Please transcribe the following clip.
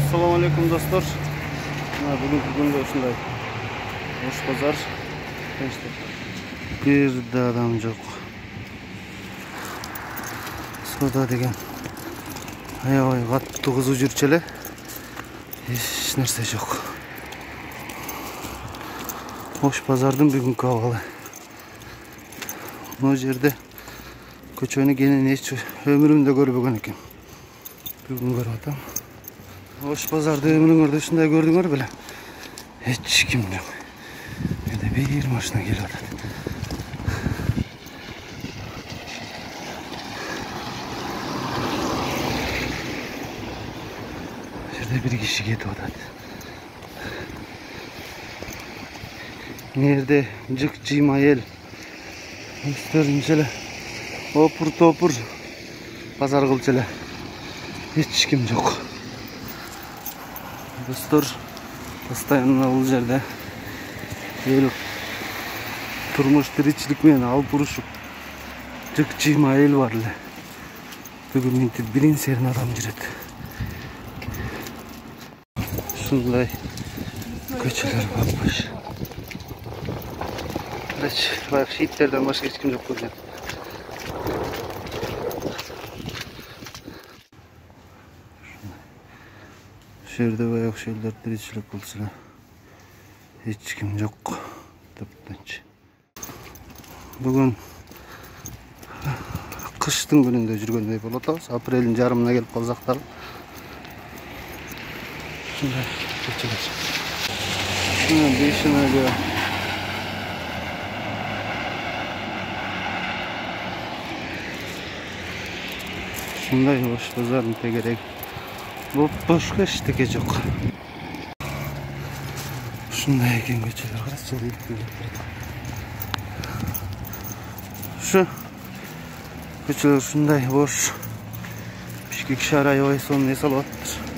Assalamu alaikum dostlar. Bugünkü günde ушундай boş pazar. Bir de adam yok. Soda деген аябай катуу кызуу жүрчү эле. Эч нерсе жок. Boş pazardын бүгүнкү абалы. Бул жерде көчөнү кенен эч өмүрүмдө көрбөгөн экен. Бүгүн көрүп атам. Boş pazarda ömrüңөрдө ушундай көрдүңөр беле? Эч ким жок. Менде бир машина келип атат. Жерде бир киши кетип атат. Нерде жык-жыйма эл. Өстөрүнчө эле опур-топур пазар кылчу эле. Эч ким жок. Достор, постоянно бул жерде эл турмуш тиричилик менен алып урушуп жык-жыйма эл бар эле. Бүгүн минтип бирин серин адам жүрөт. Ушундай көчөлөр баппаш. Баягы шииттерден башка эч ким жок экен. Жерде баягы шейлер тиричилик болсо эле эч ким жок. Таптанчы. Бүгүн кыштын күнүндө жүргөндөй болуп атабыз. Апрелдин жарымына келип калсак дагы. Ушундай көчөлөр. Бешинаga ушундай бош базардын тегереги. Башка эчтеке жок. Ушундай экен көчөлөр. Карачы. Ушу көчөлөр ушундай бош. Бишкек шаар аябай сонун эс алып атыптыр.